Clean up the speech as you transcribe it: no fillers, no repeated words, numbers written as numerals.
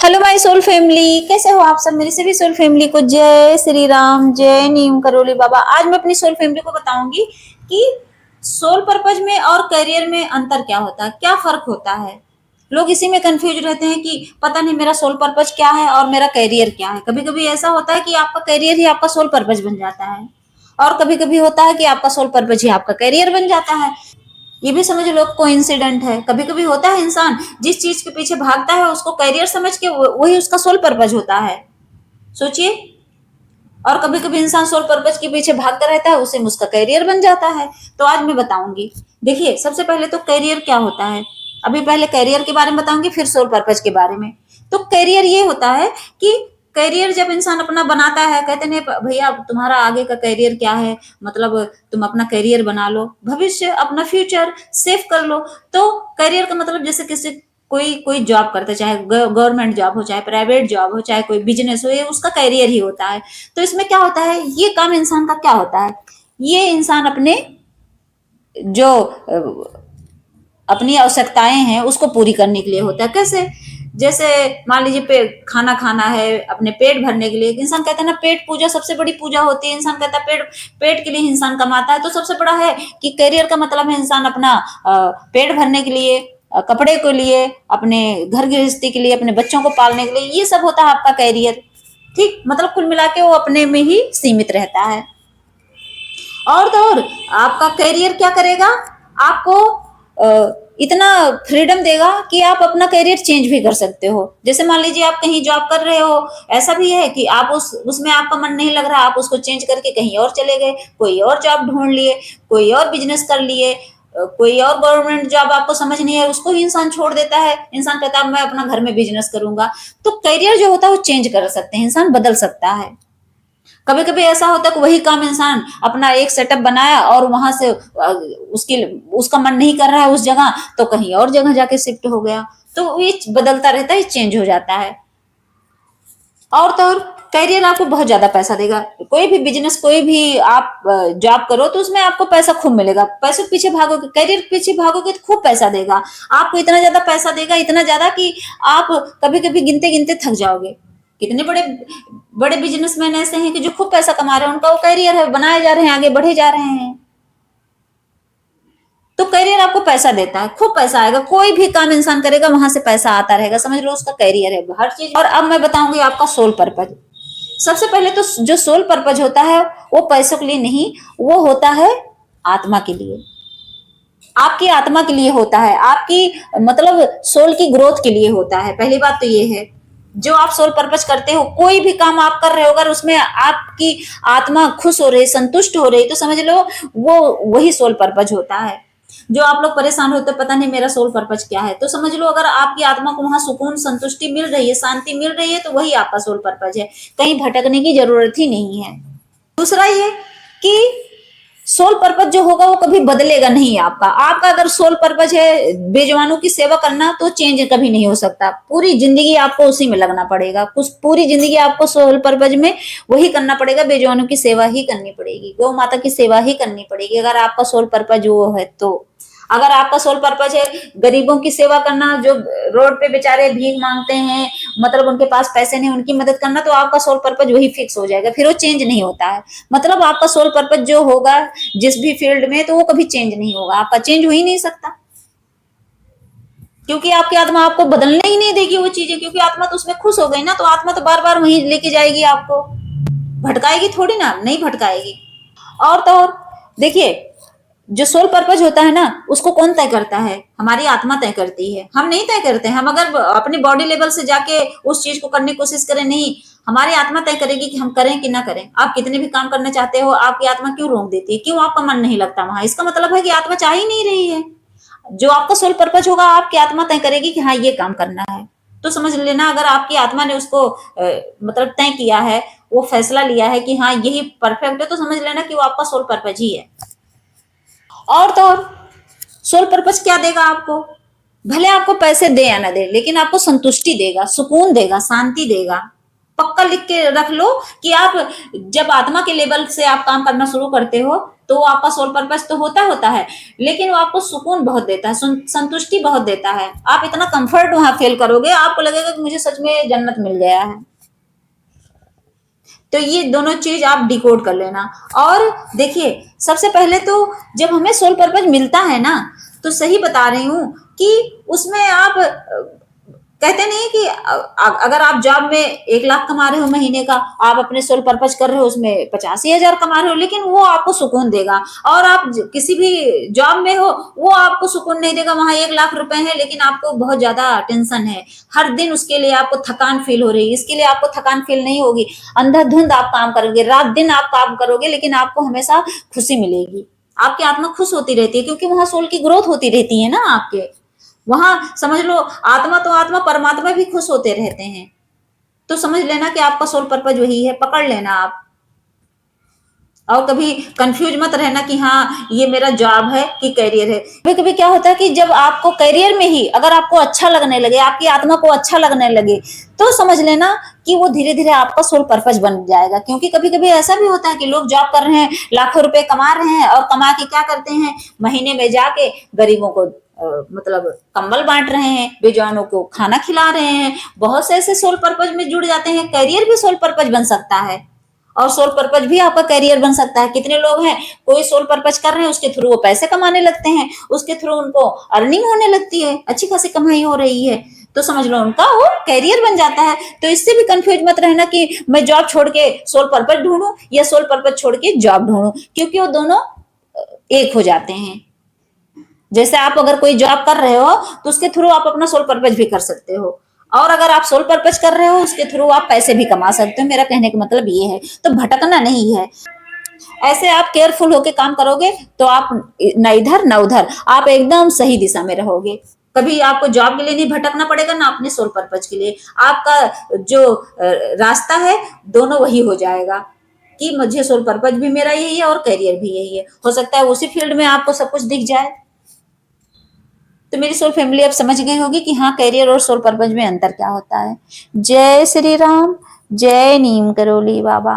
Hello my soul family, कैसे हो आप सब। मेरी सभी सोल फैमिली को जय श्री राम, जय नीम करोली बाबा। आज मैं अपनी सोल फैमिली को बताऊंगी कि सोल पर्पज में और करियर में अंतर क्या होता है, क्या फर्क होता है। लोग इसी में कंफ्यूज रहते हैं कि पता नहीं मेरा सोल पर्पज क्या है और मेरा करियर क्या है। कभी कभी ऐसा होता है कि आपका करियर ही आपका सोल पर्पज बन जाता है, और कभी कभी होता है कि आपका सोल पर्पज ही आपका करियर बन जाता है। ये भी समझ लो कोइंसिडेंट है। कभी कभी होता है इंसान जिस चीज के पीछे भागता है उसको करियर समझ के वही उसका सोल पर्पज होता है, सोचिए। और कभी कभी इंसान सोल पर्पज के पीछे भागता रहता है, उसे उसका करियर बन जाता है। तो आज मैं बताऊंगी। देखिए, सबसे पहले तो करियर क्या होता है। अभी पहले करियर के बारे में बताऊंगी, फिर सोल पर्पज के बारे में। तो करियर ये होता है कि करियर जब इंसान अपना बनाता है, कहते नहीं भैया तुम्हारा आगे का करियर क्या है, मतलब तुम अपना करियर बना लो, भविष्य अपना फ्यूचर सेव कर लो। तो करियर का मतलब जैसे किसी कोई कोई जॉब करता है, चाहे गवर्नमेंट जॉब हो, चाहे प्राइवेट जॉब हो, चाहे कोई बिजनेस हो, ये उसका करियर ही होता है। तो इसमें क्या होता है, ये काम इंसान का क्या होता है, ये इंसान अपने जो अपनी आवश्यकताएं हैं उसको पूरी करने के लिए होता है। कैसे, जैसे मान लीजिए खाना खाना है अपने पेट भरने के लिए। इंसान कहता है ना, पेट पूजा सबसे बड़ी पूजा होती है। इंसान कहता है पेट पेट के लिए इंसान कमाता है। तो सबसे बड़ा है कि करियर का मतलब है इंसान अपना पेट भरने के लिए, कपड़े के लिए, अपने घर गृहस्थी के लिए, अपने बच्चों को पालने के लिए, ये सब होता है आपका करियर। ठीक, मतलब कुल मिला के वो अपने में ही सीमित रहता है। और तो और आपका करियर क्या करेगा, आपको इतना फ्रीडम देगा कि आप अपना करियर चेंज भी कर सकते हो। जैसे मान लीजिए आप कहीं जॉब कर रहे हो, ऐसा भी है कि आप उसमें आपका मन नहीं लग रहा, आप उसको चेंज करके कहीं और चले गए, कोई और जॉब ढूंढ लिए, कोई और बिजनेस कर लिए, कोई और गवर्नमेंट जॉब आपको समझ नहीं है, उसको ही इंसान छोड़ देता है। इंसान कहता है मैं अपना घर में बिजनेस करूंगा। तो करियर जो होता है वो चेंज कर सकते हैं, इंसान बदल सकता है। कभी कभी ऐसा होता है कि वही काम इंसान अपना एक सेटअप बनाया और वहां से उसकी उसका मन नहीं कर रहा है उस जगह, तो कहीं और जगह जाके शिफ्ट हो गया। तो ये बदलता रहता है, चेंज हो जाता है। और तो और करियर आपको बहुत ज्यादा पैसा देगा। कोई भी बिजनेस, कोई भी आप जॉब करो तो उसमें आपको पैसा खूब मिलेगा। पैसे के पीछे भागोगे, करियर के पीछे भागोगे तो खूब पैसा देगा। आपको इतना ज्यादा पैसा देगा, इतना ज्यादा कि आप कभी कभी गिनते गिनते थक जाओगे। कितने बड़े बड़े बिजनेसमैन ऐसे हैं कि जो खूब पैसा कमा रहे हैं, उनका वो करियर है, बनाए जा रहे हैं, आगे बढ़े जा रहे हैं। तो करियर आपको पैसा देता है, खूब पैसा आएगा। कोई भी काम इंसान करेगा वहां से पैसा आता रहेगा, समझ लो उसका करियर है हर चीज। और अब मैं बताऊंगी आपका सोल पर्पज। सबसे पहले तो जो सोल पर्पज होता है वो पैसों के लिए नहीं, वो होता है आत्मा के लिए। आपकी आत्मा के लिए होता है, आपकी मतलब सोल की ग्रोथ के लिए होता है। पहली बात तो ये है, जो आप सोल पर्पज करते हो, कोई भी काम आप कर रहे हो, अगर उसमें आपकी आत्मा खुश हो रही, संतुष्ट हो रही, तो समझ लो वो वही सोल पर्पज होता है। जो आप लोग परेशान होते पता नहीं मेरा सोल पर्पज क्या है, तो समझ लो अगर आपकी आत्मा को वहां सुकून संतुष्टि मिल रही है, शांति मिल रही है, तो वही आपका सोल पर्पज है। कहीं भटकने की जरूरत ही नहीं है। दूसरा ये कि सोल पर्पज जो होगा वो कभी बदलेगा नहीं। आपका आपका अगर सोल पर्पज है बेजवानों की सेवा करना, तो चेंज कभी नहीं हो सकता। पूरी जिंदगी आपको उसी में लगना पड़ेगा, कुछ पूरी जिंदगी आपको सोल पर्पज में वही करना पड़ेगा, बेजवानों की सेवा ही करनी पड़ेगी, गौ माता की सेवा ही करनी पड़ेगी, अगर आपका सोल पर्पज वो है तो। अगर आपका सोल पर्पज है गरीबों की सेवा करना, जो रोड पे बेचारे भीख मांगते हैं, मतलब उनके पास पैसे नहीं, उनकी मदद करना, तो आपका सोल पर्पज वही फिक्स हो जाएगा, फिर वो चेंज नहीं होता है। मतलब आपका सोल पर्पज जो होगा जिस भी फील्ड में, तो वो कभी चेंज नहीं होगा, आपका चेंज हो ही नहीं सकता। क्योंकि आपकी आत्मा आपको बदलने ही नहीं देगी वो चीजें, क्योंकि आत्मा तो उसमें खुश हो गई ना। तो आत्मा तो बार बार वहीं लेके जाएगी आपको, भटकाएगी थोड़ी ना, नहीं भटकाएगी। और तो और देखिए, जो सोल पर्पज होता है ना, उसको कौन तय करता है, हमारी आत्मा तय करती है, हम नहीं तय करते हैं। हम अगर अपनी बॉडी लेवल से जाके उस चीज को करने की कोशिश करें, नहीं, हमारी आत्मा तय करेगी कि हम करें कि ना करें। आप कितने भी काम करने चाहते हो, आपकी आत्मा क्यों रोक देती है, क्यों आपका मन नहीं लगता वहां, इसका मतलब है कि आत्मा चाह ही नहीं रही है। जो आपका सोल पर्पज होगा, आपकी आत्मा तय करेगी कि हाँ ये काम करना है। तो समझ लेना, अगर आपकी आत्मा ने उसको मतलब तय किया है, वो फैसला लिया है कि हाँ यही परफेक्ट है, तो समझ लेना कि वो आपका सोल पर्पज ही है। और तो और सोल पर्पज क्या देगा आपको, भले आपको पैसे दे या ना दे, लेकिन आपको संतुष्टि देगा, सुकून देगा, शांति देगा। पक्का लिख के रख लो कि आप जब आत्मा के लेवल से आप काम करना शुरू करते हो तो वो आपका सोल पर्पस तो होता है, लेकिन वो आपको सुकून बहुत देता है, संतुष्टि बहुत देता है। आप इतना कंफर्ट वहां फील करोगे, आपको लगेगा कि मुझे सच में जन्नत मिल गया है। तो ये दोनों चीज आप डिकोड कर लेना। और देखिए, सबसे पहले तो जब हमें सोल पर्पस मिलता है ना, तो सही बता रही हूं कि उसमें आप कहते नहीं कि अगर आप जॉब में 1 लाख कमा रहे हो महीने का, आप अपने सोल पर्पस कर रहे हो उसमें 85,000 कमा रहे हो, लेकिन वो आपको सुकून देगा। और आप किसी भी जॉब में हो, वो आपको सुकून नहीं देगा, वहां 1 लाख रुपए है लेकिन आपको बहुत ज्यादा टेंशन है, हर दिन उसके लिए आपको थकान फील हो रही है। इसके लिए आपको थकान फील नहीं होगी, अंधाधुंध आप काम करोगे, रात दिन आप काम करोगे, लेकिन आपको हमेशा खुशी मिलेगी, आपकी आत्मा खुश होती रहती है, क्योंकि वहां सोल की ग्रोथ होती रहती है ना आपके। वहां समझ लो, आत्मा तो आत्मा, परमात्मा भी खुश होते रहते हैं। तो समझ लेना कि आपका सोल पर्पज वही है, पकड़ लेना आप। और कभी कंफ्यूज मत रहना कि हाँ ये मेरा जॉब है कि करियर है। कभी कभी क्या होता है कि जब आपको करियर में ही अगर आपको अच्छा लगने लगे, आपकी आत्मा को अच्छा लगने लगे, तो समझ लेना कि वो धीरे धीरे आपका सोल पर्पज बन जाएगा। क्योंकि कभी कभी ऐसा भी होता है कि लोग जॉब कर रहे हैं, लाखों रुपए कमा रहे हैं, और कमा के क्या करते हैं, महीने में जाके गरीबों को मतलब कंबल बांट रहे हैं, बेजानों को खाना खिला रहे हैं। बहुत से ऐसे सोल पर्पज में जुड़ जाते हैं। करियर भी सोल पर्पज बन सकता है, और सोल पर्पज भी आपका करियर बन सकता है। कितने लोग हैं, कोई सोल पर्पज कर रहे हैं, उसके थ्रू वो पैसे कमाने लगते हैं, उसके थ्रू उनको अर्निंग होने लगती है, अच्छी खासी कमाई हो रही है, तो समझ लो उनका वो करियर बन जाता है। तो इससे भी कंफ्यूज मत रहना कि मैं जॉब छोड़ के सोल पर्पज ढूंढूं या सोल पर्पज छोड़ के जॉब ढूंढूं, क्योंकि वो दोनों एक हो जाते हैं। जैसे आप अगर कोई जॉब कर रहे हो तो उसके थ्रू आप अपना सोल पर्पज भी कर सकते हो, और अगर आप सोल पर्पज कर रहे हो उसके थ्रू आप पैसे भी कमा सकते हो। मेरा कहने का मतलब ये है, तो भटकना नहीं है। ऐसे आप केयरफुल होके काम करोगे तो आप न इधर न उधर, आप एकदम सही दिशा में रहोगे। कभी आपको जॉब के लिए नहीं भटकना पड़ेगा, ना अपने सोल पर्पज के लिए। आपका जो रास्ता है दोनों वही हो जाएगा कि मुझे सोल पर्पज भी मेरा यही है और करियर भी यही है। हो सकता है उसी फील्ड में आपको सब कुछ दिख जाए। तो मेरी सोल फैमिली अब समझ गई होगी कि हाँ, करियर और सोल पर्पज में अंतर क्या होता है। जय श्री राम, जय नीम करोली बाबा।